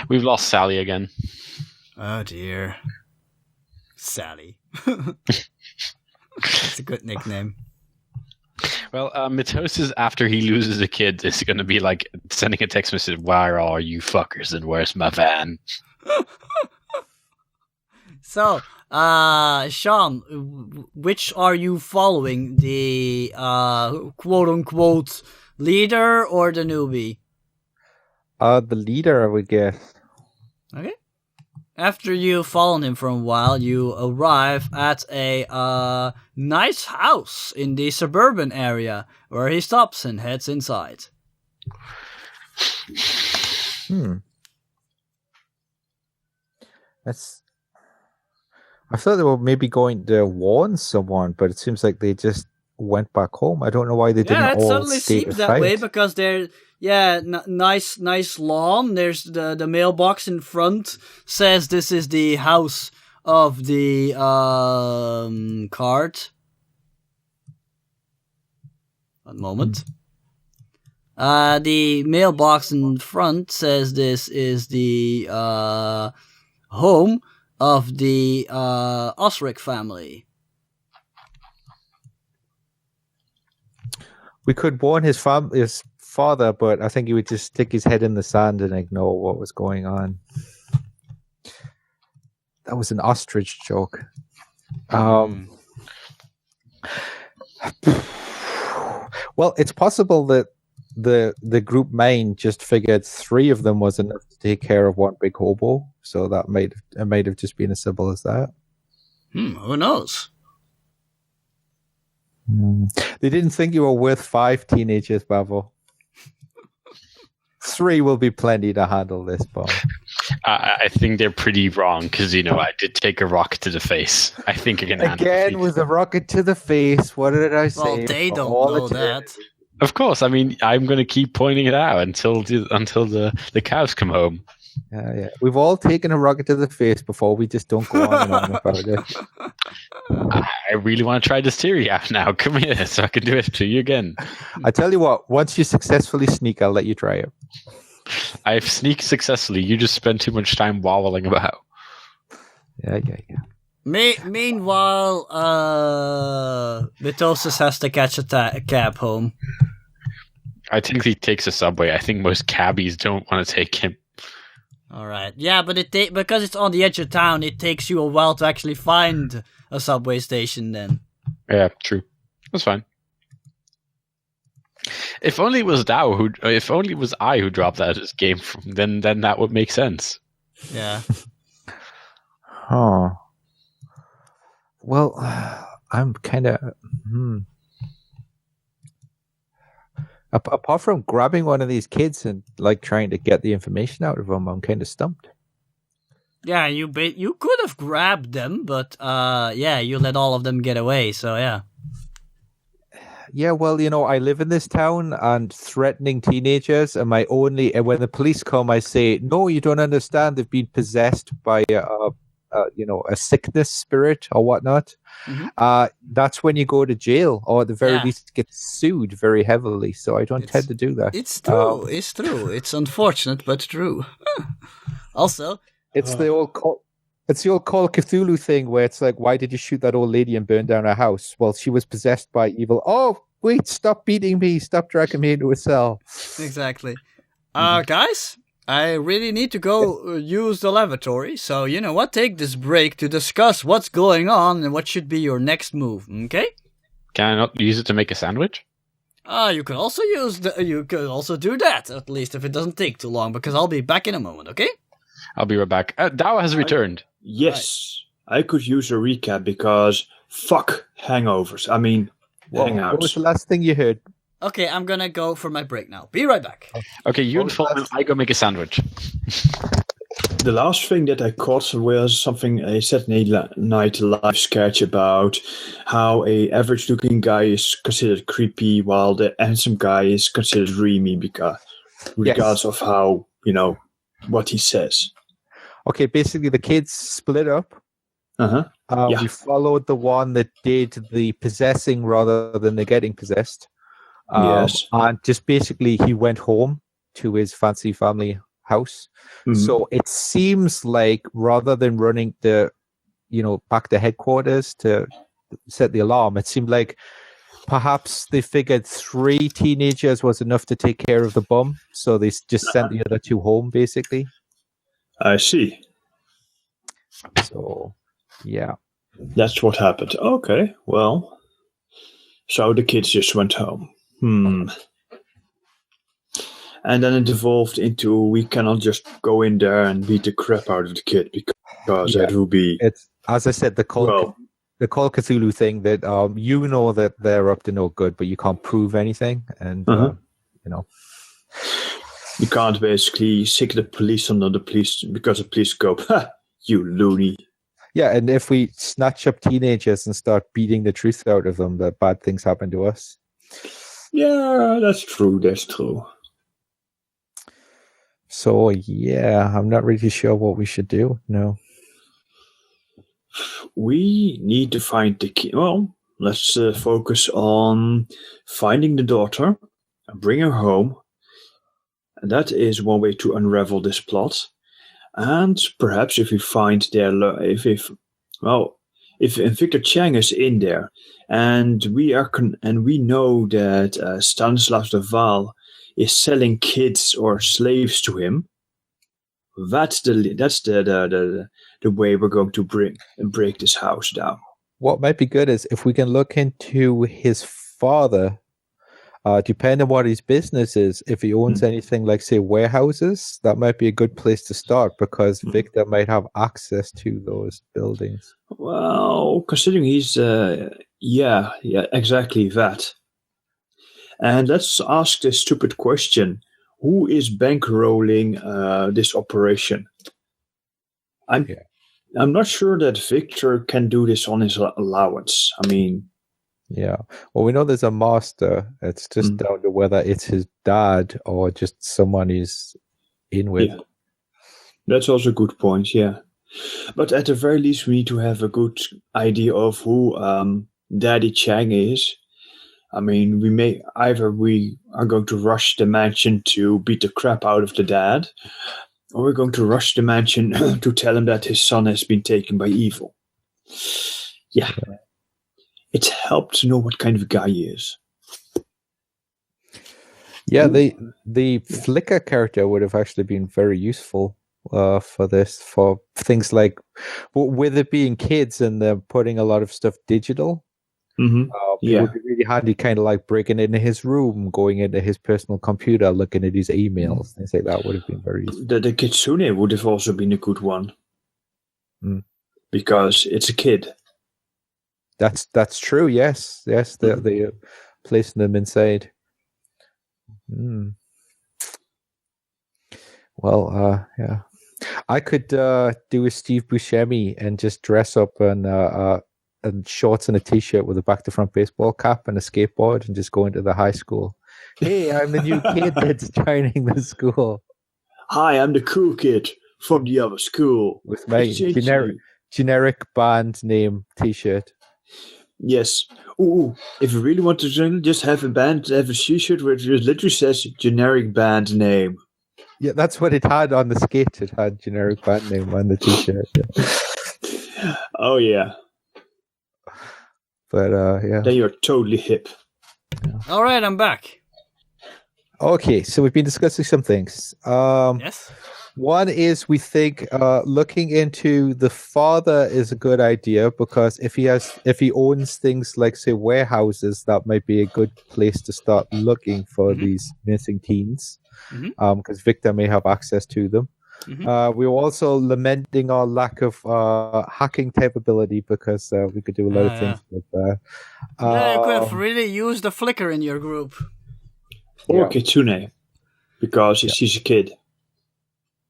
We've lost Sally again. Oh dear. Sally. That's a good nickname. Well, Mitosis, after he loses a kid, is going to be like sending a text message, "Where are you fuckers and where's my van?" So, Sean, which are you following? The quote-unquote leader or the newbie? The leader, I would guess. Okay. After you followed him for a while, you arrive at a nice house in the suburban area, where he stops and heads inside. I thought they were maybe going to warn someone, but it seems like they just went back home. I don't know why they didn't all stay to fight. Yeah, it suddenly seems that way because they're... Yeah, nice lawn. There's the mailbox in front says this is the house of the card. One moment. The mailbox in front says this is the home of the Osric family. We could warn his father, but I think he would just stick his head in the sand and ignore what was going on. That was an ostrich joke. Well, it's possible that the group main just figured 3 of them was enough to take care of one big hobo, so that might have just been as simple as that. Who knows? They didn't think you were worth 5 teenagers, Bavo. 3 will be plenty to handle this bomb. I think they're pretty wrong because, I did take a rocket to the face. I think you're going to handle it. Again, with a rocket to the face. What did I say? Well, they don't know that. Of course. I mean, I'm going to keep pointing it out until the cows come home. Yeah. We've all taken a rocket to the face before. We just don't go on and on about it. I really want to try this theory out now. Come here so I can do it to you again. I tell you what, once you successfully sneak, I'll let you try it. I've sneaked successfully. You just spend too much time wobbling about. Yeah. Meanwhile, Mitosis has to catch a cab home. I think he takes a subway. I think most cabbies don't want to take him. All right. Yeah, but because it's on the edge of town, it takes you a while to actually find a subway station then. Yeah, true. That's fine. If only it was I who dropped out of this game, then that would make sense. Yeah. Oh. Well, I'm kind of... Apart from grabbing one of these kids and trying to get the information out of them, I'm kind of stumped. Yeah, you could have grabbed them, but you let all of them get away. So yeah. Yeah, well, I live in this town, and threatening teenagers are my only. And when the police come, I say, "No, you don't understand. They've been possessed by a sickness spirit or whatnot." Mm-hmm. That's when you go to jail, or at the very least get sued very heavily. So I don't tend to do that. It's true. It's true. It's unfortunate, but true. Also, it's the old Call of Cthulhu thing where it's like, why did you shoot that old lady and burn down her house? Well, she was possessed by evil. Oh, wait! Stop beating me! Stop dragging me into a cell. Exactly. Guys, I really need to go use the lavatory, so you know what? Take this break to discuss what's going on and what should be your next move, okay? Can I not use it to make a sandwich? You can also you could also do that, at least if it doesn't take too long, because I'll be back in a moment, okay? I'll be right back. Dao has returned. Yes, right. I could use a recap because fuck hangovers. I mean, hangouts. What was the last thing you heard? Okay, I'm gonna go for my break now. Be right back. Okay, you inform I go make a sandwich. The last thing that I caught was something a Saturday Night Live sketch about how a average-looking guy is considered creepy while the handsome guy is considered dreamy regardless of how, what he says. Okay, basically the kids split up. We followed the one that did the possessing rather than the getting possessed. Yes. And just basically he went home to his fancy family house. Mhm. So it seems like rather than running back to headquarters to set the alarm, it seemed like perhaps they figured 3 teenagers was enough to take care of the bomb. So they just sent the other 2 home, basically. I see. So, yeah. That's what happened. Okay, well. So the kids just went home. And then it evolved into we cannot just go in there and beat the crap out of the kid because that would be. It's, as I said, the Call Cthulhu thing that that they're up to no good, but you can't prove anything, and you can't basically sick the police under the police because the police go, "Ha, you loony." Yeah, and if we snatch up teenagers and start beating the truth out of them, that bad things happen to us. Yeah, that's true. That's true. So, yeah, I'm not really sure what we should do. No. We need to find the kid. Well, let's focus on finding the daughter and bring her home. And that is one way to unravel this plot. And perhaps if we find if Victor Chang is in there, and we know that Stanislav de Waal is selling kids or slaves to him, that's the way we're going to break this house down. What might be good is if we can look into his father, depending on what his business is, if he owns anything like, say, warehouses, that might be a good place to start because Victor might have access to those buildings. Well, considering he's, yeah, exactly that. And let's ask this stupid question. Who is bankrolling this operation? I'm not sure that Victor can do this on his allowance. I mean... Yeah. Well, we know there's a master. It's just down to whether it's his dad or just someone he's in with. Yeah. That's also a good point, yeah. But at the very least, we need to have a good idea of who Daddy Chang is. I mean, we are going to rush the mansion to beat the crap out of the dad, or we're going to rush the mansion to tell him that his son has been taken by evil. Yeah. It helped to know what kind of guy he is. Yeah, the Flickr character would have actually been very useful for this, for things like, with it being kids and they're putting a lot of stuff digital. It would be really handy, kind of like breaking into his room, going into his personal computer, looking at his emails. Things like that would have been very useful. The Kitsune would have also been a good one. Because it's a kid. That's true. Yes. They're placing them inside. Well, yeah, I could do a Steve Buscemi and just dress up in shorts and a t-shirt with a back-to-front baseball cap and a skateboard and just go into the high school. Hey, I'm the new kid that's joining the school. Hi, I'm the cool kid from the other school with my generic band name t-shirt. Yes. Ooh, if you really want to join, just have a t-shirt where it literally says generic band name. Yeah, that's what it had on the skate. It had generic band name on the t-shirt. Yeah. Oh, yeah. But, yeah. Then you're totally hip. Yeah. All right, I'm back. Okay, so we've been discussing some things. Yes. One is we think looking into the father is a good idea because if he owns things like, say, warehouses, that might be a good place to start looking for these missing teens because Victor may have access to them. We were also lamenting our lack of hacking capability because we could do a lot of things with that. You could have really used the Flickr in your group. Or Kitsune, because she's a kid.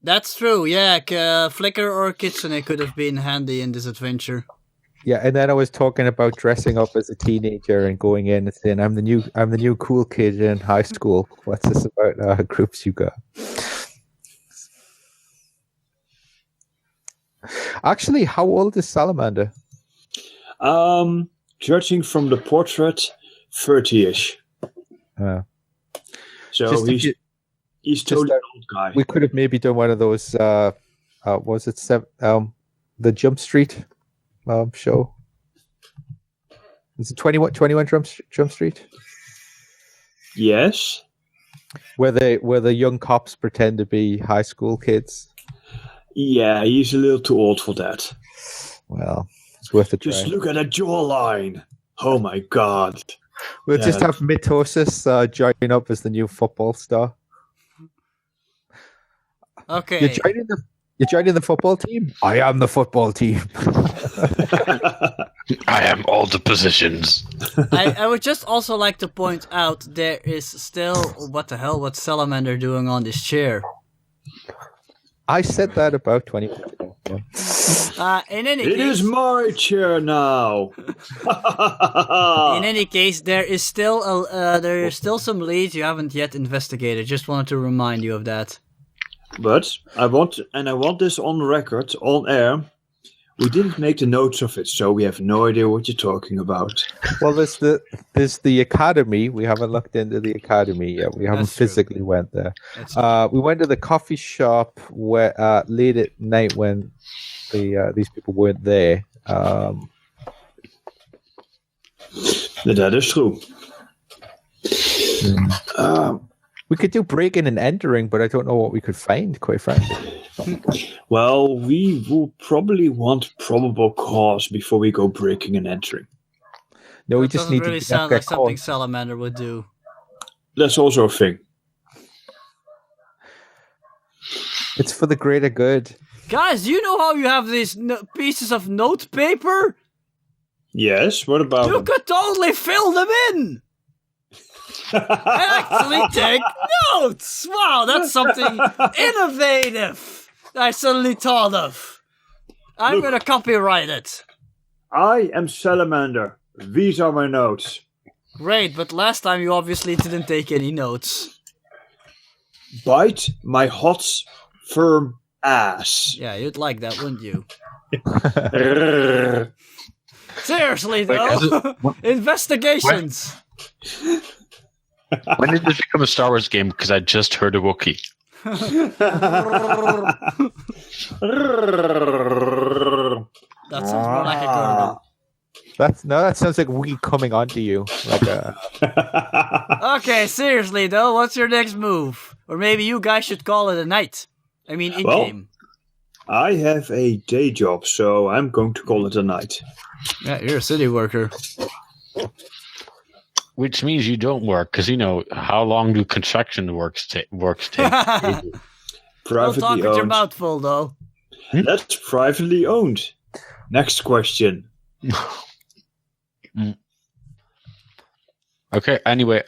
That's true, yeah. Flickr or Kitsune could have been handy in this adventure. Yeah, and then I was talking about dressing up as a teenager and going in and saying, "I'm the new cool kid in high school." What's this about groups you got? Actually, how old is Salamander? Judging from the portrait, 30-ish. So He's Just totally an old guy. we could have maybe done one of those. Was it the Jump Street show? Is it 21 Jump Street? Yes. Where the young cops pretend to be high school kids. Yeah, he's a little too old for that. Well, it's worth a try. Just look at that jawline. Oh my god. We'll just have Mitosis join up as the new football star. Okay. You're joining the football team? I am the football team. I am all the positions. I would just also like to point out there is still what's Salamander doing on this chair? I said that about 20 minutes ago. In any It case, is my chair now. in any case, there is still some leads you haven't yet investigated. Just wanted to remind you of that. But I want this on record, on air. We didn't make the notes of it, so we have no idea what you're talking about. Well, there's the academy. We haven't looked into the academy yet. We haven't That's true. physically went there. We went to the coffee shop where late at night when these people weren't there. That is true. We could do breaking and entering, but I don't know what we could find, quite frankly. Well, we will probably want probable cause before we go breaking and entering. No, we It just doesn't need really to sound get like something caught. Salamander would do. That's also a thing. It's for the greater good. Guys, you know how you have these pieces of note paper? Yes, what about You them? could totally fill them in! Actually take notes! Wow, that's something innovative I suddenly thought of. I'm Look. gonna copyright it. I am Salamander. These are my notes. Great, but last time you obviously didn't take any notes. Bite my hot, firm ass. Yeah, you'd like that, wouldn't you? Rrrr. Seriously, Like, as though. Investigations. When did this become a Star Wars game? Because I just heard a Wookiee. That sounds more like a gurgle. That sounds like we coming onto you. Okay, seriously though, what's your next move? Or maybe you guys should call it a night. I mean, in-game. I have a day job, so I'm going to call it a night. Yeah, you're a city worker. Which means you don't work, because, how long do construction works take? Don't Privately talk with your owned. mouth full, though. That's privately owned. Next question. Okay, anyway,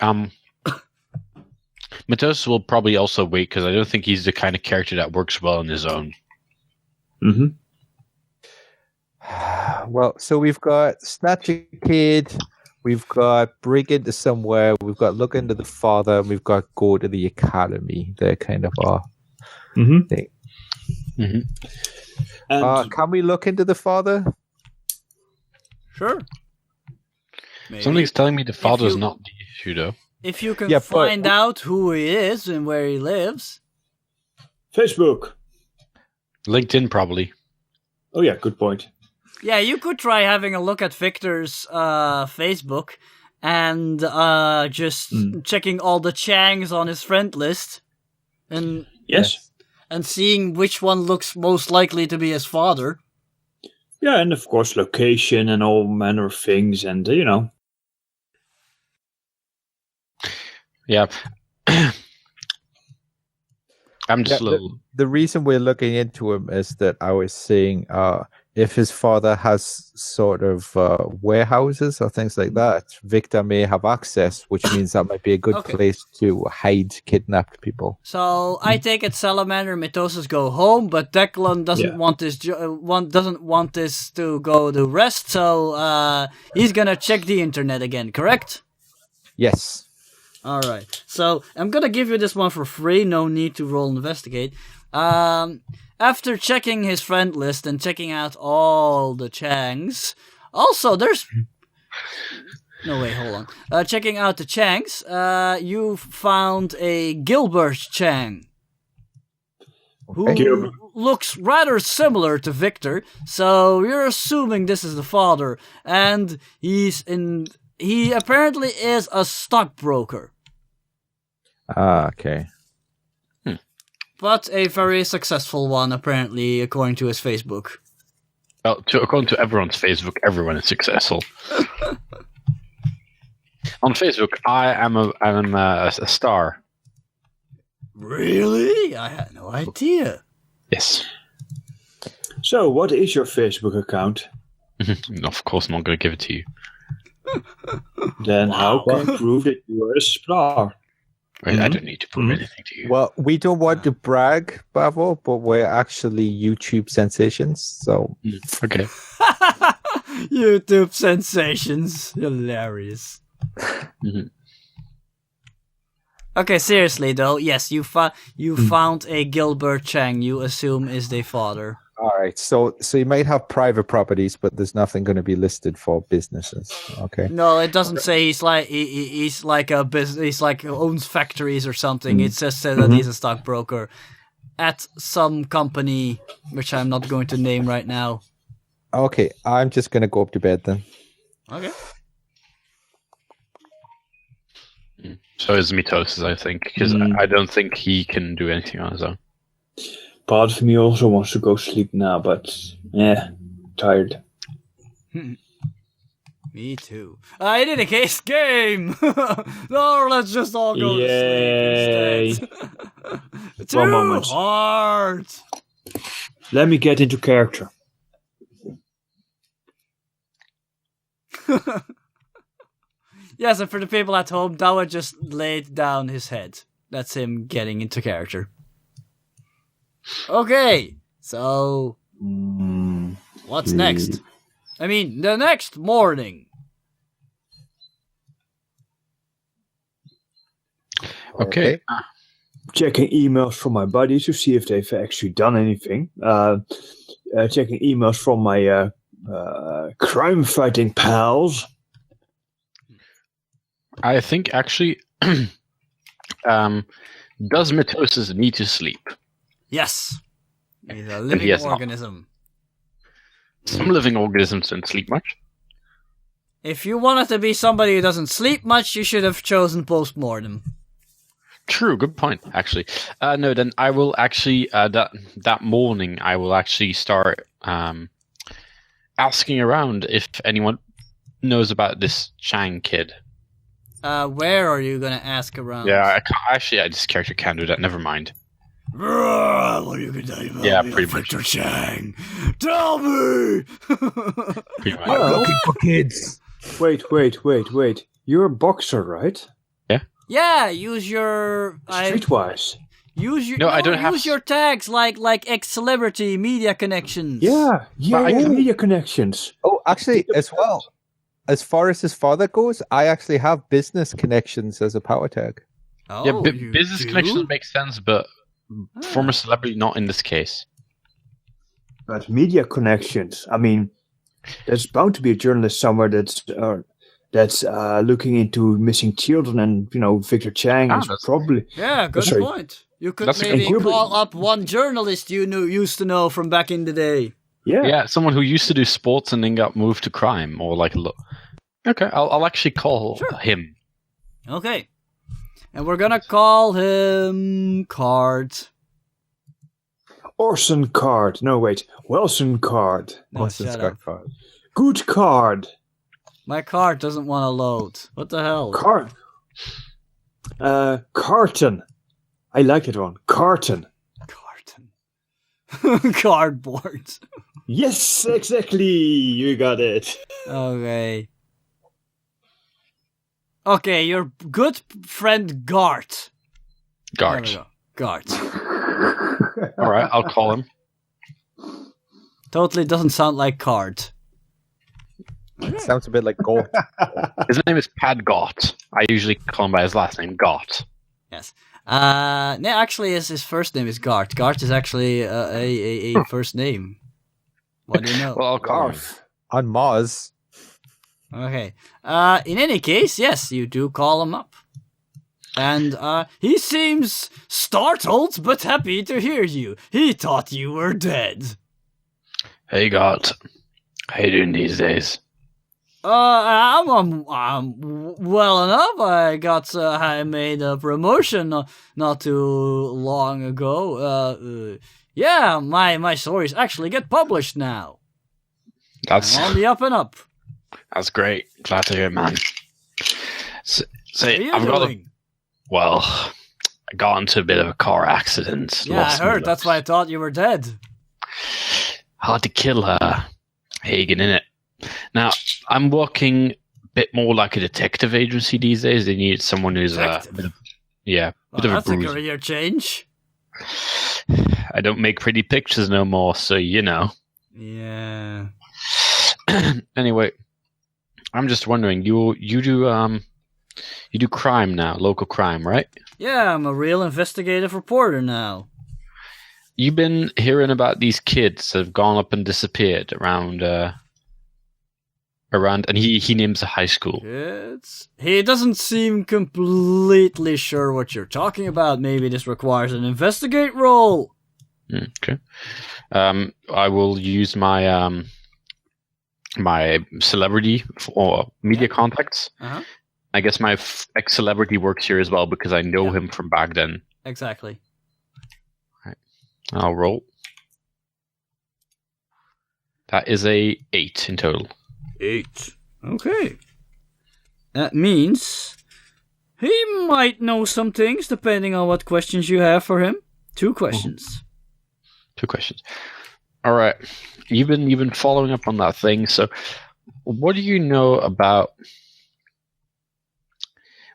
Matos will probably also wait, because I don't think he's the kind of character that works well on his own. Mm-hmm. Well, so we've got Snatch a Kid, we've got Break Into Somewhere, we've got Look Into the Father, and we've got Go to the Academy. They're kind of our Mm-hmm. thing. Mm-hmm. And Can we look into the Father? Sure. Maybe. Something's telling me the father's you- not the issue, though. If you can Yeah, but- find out who he is and where he lives. Facebook. LinkedIn, probably. Oh yeah, good point. Yeah, you could try having a look at Victor's Facebook and just checking all the Changs on his friend list and Yes. and seeing which one looks most likely to be his father. Yeah, and of course location and all manner of things, and Yeah. I'm just Yeah, a little... The reason we're looking into him is that I was saying if his father has sort of warehouses or things like that, Victor may have access, which means that might be a good Okay. place to hide kidnapped people. So I take it Salamander and Mitosis go home, but Declan doesn't Yeah. want this doesn't want this to go to rest, so he's gonna check the internet again, correct? Yes. Alright. So I'm gonna give you this one for free, no need to roll investigate. After checking his friend list and checking out all the Changs, also No, wait, hold on. Checking out the Changs, you found a Gilbert Chang, who Gilbert. looks rather similar to Victor, so you're assuming this is the father, and he apparently is a stockbroker, Okay. but a very successful one, apparently, according to his Facebook. Well, according to everyone's Facebook, everyone is successful. On Facebook, I am a star. Really? I had no idea. Yes. So, what is your Facebook account? Of course, I'm not going to give it to you. Then how can you prove that you are a star? I don't need to prove anything to you. Well, we don't want to brag, Bavo, but we're actually YouTube sensations. So Okay. YouTube sensations. Hilarious. Mhm. Okay, seriously though, yes, you found a Gilbert Chang you assume is the father. all right. So you might have private properties, but there's nothing going to be listed for businesses. Okay. No, it doesn't say he's like a business. He's like owns factories or something. It just says that he's a stockbroker at some company, which I'm not going to name right now. Okay. I'm just going to go up to bed then. Okay. So is Mitosis, I think, because I don't think he can do anything on his own. Part of me also wants to go sleep now, but tired. Me too. In any case, game. No, let's just all go to sleep instead. Too moment. hard. Let me get into character. Yes, and for the people at home, Dawa just laid down his head. That's him getting into character. Okay, so what's next? I mean, the next morning. Okay. Checking emails from my buddies to see if they've actually done anything. Checking emails from my crime-fighting pals. I think actually, does Mitosis need to sleep? Yes. He's a he living has not. organism. Some living organisms don't sleep much. If you wanted to be somebody who doesn't sleep much, you should have chosen postmortem. True, good point, actually. No, then I will actually, that morning, I will actually start asking around if anyone knows about this Chang kid. Where are you gonna ask around? Yeah, this character can't do that, never mind. What are you gonna tell me? Yeah, pretty much. Victor Chang. Tell me! Pretty much. Well, Looking for kids. wait. You're a boxer, right? Yeah, use your... Streetwise. I don't have... Use your tags like ex-celebrity, media connections. Yeah, I can- media connections. Oh, actually, as well, as far as his father goes, I actually have business connections as a power tag. Oh, Yeah, you business do? connections make sense, but former celebrity, not in this case. But media connections. I mean, there's bound to be a journalist somewhere that's looking into missing children, and Victor Chang is that's- probably. Yeah, good Sorry. point. You could That's a maybe good point. call up one journalist you used to know from back in the day. Yeah, someone who used to do sports and then got moved to crime, or like Okay, I'll actually call him. Okay. And we're gonna call him Card. Orson Card. No, wait. Wilson Card. No, shut up. Good Card. My card doesn't want to load. What the hell? Card. Carton. I like that one. Carton. Carton. Cardboard. Yes, exactly. You got it. Okay. Okay, your good friend Gart. Guard. There we go. Gart. All right, I'll call him. Totally doesn't sound like Card. Sounds a bit like gold. His name is Pad Gott. I usually call him by his last name, Gott. Yes. No, actually, his first name is Gart. Gart is actually a first name. What do you know? Well, I'll call him. On Mars. Okay. In any case, yes, you do call him up. And he seems startled but happy to hear you. He thought you were dead. Hey, God. How you doing these days? I'm well enough. I made a promotion not too long ago. Yeah, my stories actually get published now. That's I'm on the up and up. That's great. Glad to hear it, man. So How are you doing? I got into a bit of a car accident. Yeah, I heard. That's why I thought you were dead. Hard to kill Hagen, innit? Now, I'm working a bit more like a detective agency these days. They need someone who's a bit of a That's a bruiser. career change. I don't make pretty pictures no more, so you know. Yeah. Anyway, I'm just wondering, you do crime now, local crime, right? Yeah, I'm a real investigative reporter now. You've been hearing about these kids that have gone up and disappeared around, and he names a high school. He doesn't seem completely sure what you're talking about. Maybe this requires an investigate role. Okay. I will use my my celebrity or media contacts. Uh-huh. I guess my ex-celebrity works here as well because I know him from back then. Exactly. Right. I'll roll. That is a 8 in total. 8. Okay. That means he might know some things depending on what questions you have for him. 2 questions. 2 questions. All right. You've been following up on that thing. So, what do you know about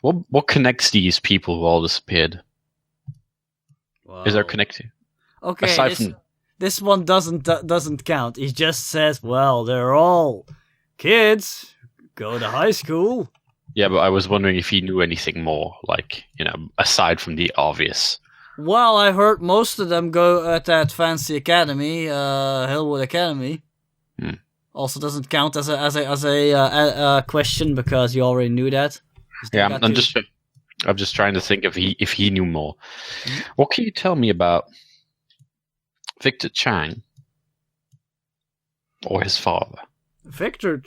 what connects these people who all disappeared? Wow. Is there connecting? Okay. Aside from this one doesn't count. He just says, "Well, they're all kids. Go to high school." Yeah, but I was wondering if he knew anything more, like, aside from the obvious. Well, I heard most of them go at that fancy academy, Hillwood Academy. Also doesn't count as a question because you already knew that. Yeah, I'm just trying to think if he knew more. Mm-hmm. What can you tell me about Victor Chang or his father? Victor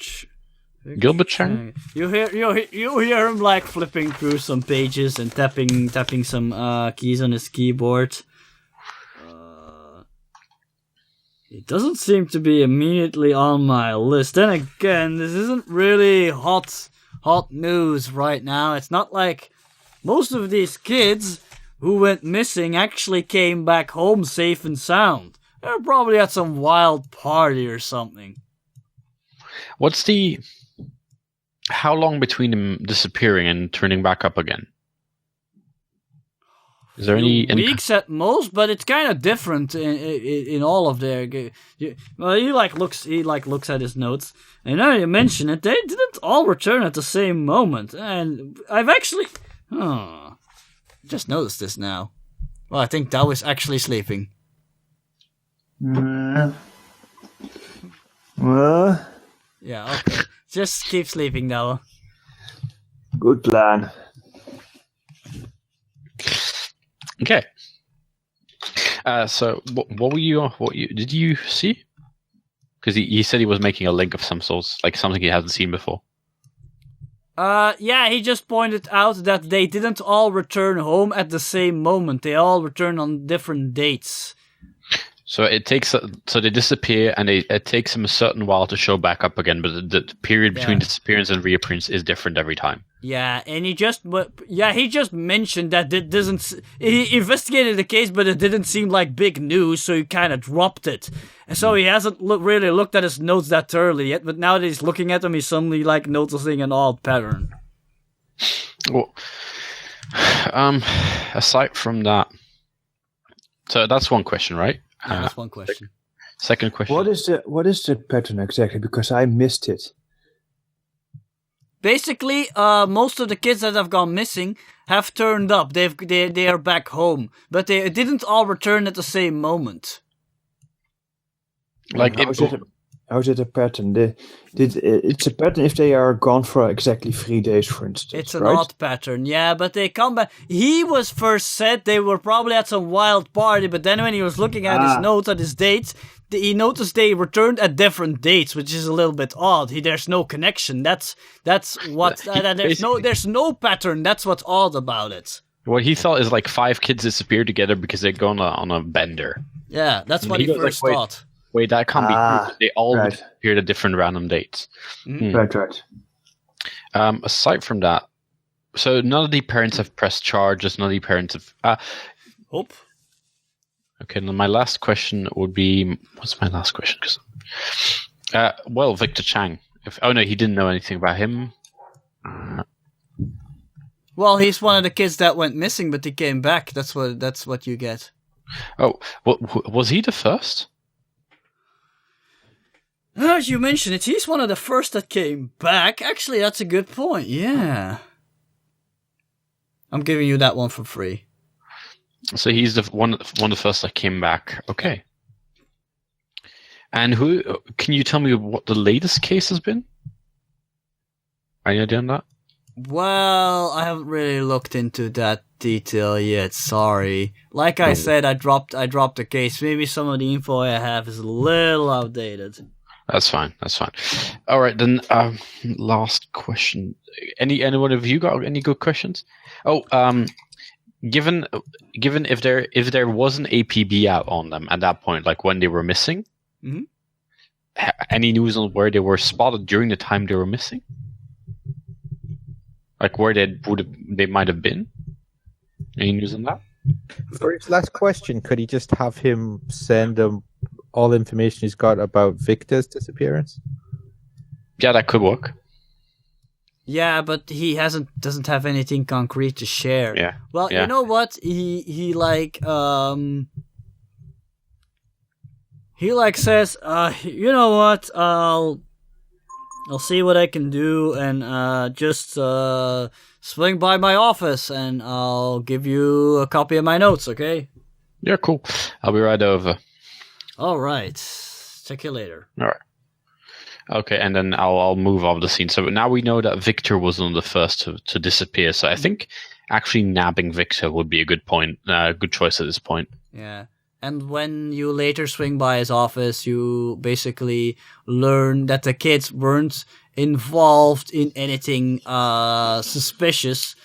Gilbert Chang? You hear him like flipping through some pages and tapping some keys on his keyboard. It doesn't seem to be immediately on my list. Then again, this isn't really hot news right now. It's not like most of these kids who went missing actually came back home safe and sound. They're probably at some wild party or something. How long between them disappearing and turning back up again? Is there any weeks at most? But it's kind of different in all of their. Well, he looks at his notes, and now you mention it, they didn't all return at the same moment, and I've actually, just noticed this now. Well, I think Dao is actually sleeping. Well. Yeah. Okay. Just keep sleeping, Dao. Good plan. Okay. So what did you see? Because he said he was making a link of some sorts, like something he hasn't seen before. Yeah, he just pointed out that they didn't all return home at the same moment. They all returned on different dates. So they disappear, and it takes them a certain while to show back up again. But the period between disappearance and reappearance is different every time. Yeah, and he just mentioned that it doesn't. He investigated the case, but it didn't seem like big news, so he kind of dropped it. And so he hasn't really looked at his notes that thoroughly yet. But now that he's looking at them, he's suddenly like noticing an odd pattern. Well, aside from that, so that's one question, right? Yeah, that's one question. Second question. What is the pattern exactly? Because I missed it. Basically, most of the kids that have gone missing have turned up. They are back home, but they didn't all return at the same moment. Like How is it a pattern? It's a pattern if they are gone for exactly 3 days, for instance. It's an right? odd pattern, yeah, but they come back. He was first said they were probably at some wild party, but then when he was looking at his notes, at his dates, he noticed they returned at different dates, which is a little bit odd. There's no connection. That's what. There's no pattern. That's what's odd about it. What he thought is like 5 kids disappeared together because they're going on a bender. Yeah, that's what he first thought. Wait, that can't be true. They all appeared at different random dates. Right. Aside from that, so none of the parents have pressed charges. None of the parents have. Hope. Okay, now my last question would be, what's my last question? Well, Victor Chang. Oh no, he didn't know anything about him. Well, he's one of the kids that went missing, but he came back. That's what you get. Oh, was he the first? As you mentioned it, he's one of the first that came back. Actually, that's a good point. Yeah. I'm giving you that one for free. So he's one of the first that came back. Okay. And who? Can you tell me what the latest case has been? Any idea on that? Well, I haven't really looked into that detail yet. Sorry. Like I said, I dropped the case. Maybe some of the info I have is a little outdated. That's fine. All right, then. Last question. Anyone of you got any good questions? Oh, given if there was an APB out on them at that point, like when they were missing, any news on where they were spotted during the time they were missing? Like where they might have been? Any news on that? For his last question, could he just have him send them all the information he's got about Victor's disappearance? Yeah, that could work. Yeah, but he doesn't have anything concrete to share. Yeah. Well, yeah. You know what? He says, you know what? I'll see what I can do and just swing by my office and I'll give you a copy of my notes, okay? Yeah, cool. I'll be right over. All right. Check you later. All right. Okay, and then I'll move off the scene. So now we know that Victor was one of the first to disappear. So I think actually nabbing Victor would be a good choice at this point. Yeah. And when you later swing by his office, you basically learn that the kids weren't involved in anything suspicious.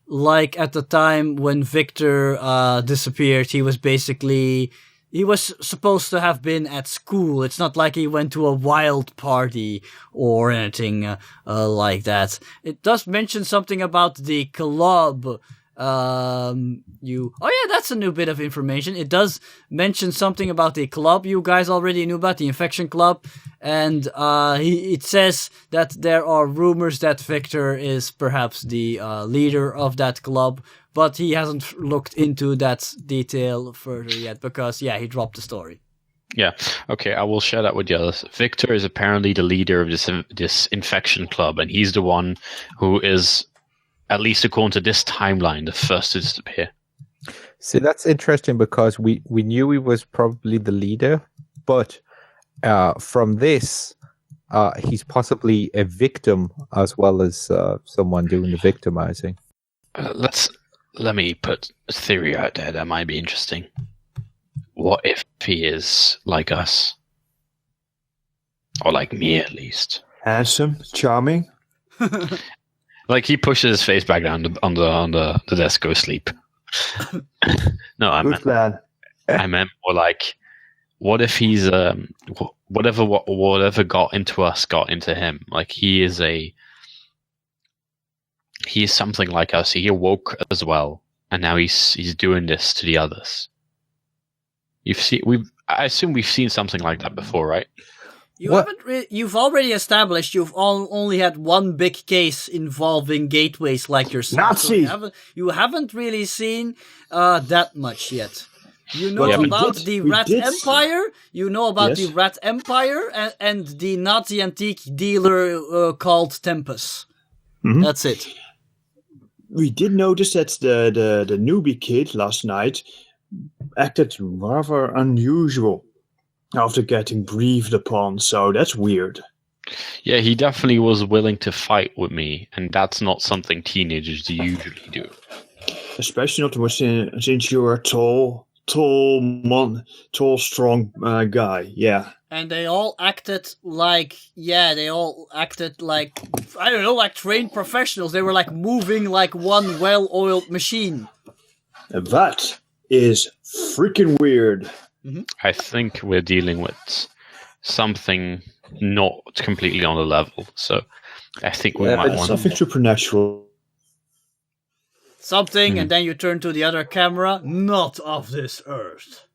Like at the time when Victor disappeared, he was supposed to have been at school. It's not like he went to a wild party or anything like that. It does mention something about the club. That's a new bit of information. It does mention something about the club you guys already knew about, the infection club, and it says that there are rumors that Victor is perhaps the leader of that club, but he hasn't looked into that detail further yet because he dropped the story. Yeah. Okay, I will share that with the others. Victor is apparently the leader of this infection club, and he's the one who is, at least according to this timeline, the first to disappear. See, that's interesting because we knew he was probably the leader, but from this, he's possibly a victim as well as someone doing the victimizing. Let me put a theory out there that might be interesting. What if he is like us? Or like me, at least. Handsome, charming. Like he pushes his face back down on the desk, go sleep. No, I meant more like, what if he's whatever got into us got into him? Like he is something like us. He awoke as well, and now he's doing this to the others. I assume we've seen something like that before, right? You've already established you've only had one big case involving gateways like yourself. Nazi! So you haven't really seen that much yet. You know about the Rat Empire. You know about the Rat Empire and the Nazi antique dealer called Tempest. Mm-hmm. That's it. We did notice that the newbie kid last night acted rather unusual. after getting breathed upon, so that's weird. Yeah, he definitely was willing to fight with me, and that's not something teenagers usually do. Especially not since you're a tall, strong guy. Yeah. And they all acted like, I don't know, like trained professionals. They were like moving like one well-oiled machine. That is freaking weird. I think we're dealing with something not completely on the level, so I think we might want something supernatural. Something, and then you turn to the other camera, not of this earth.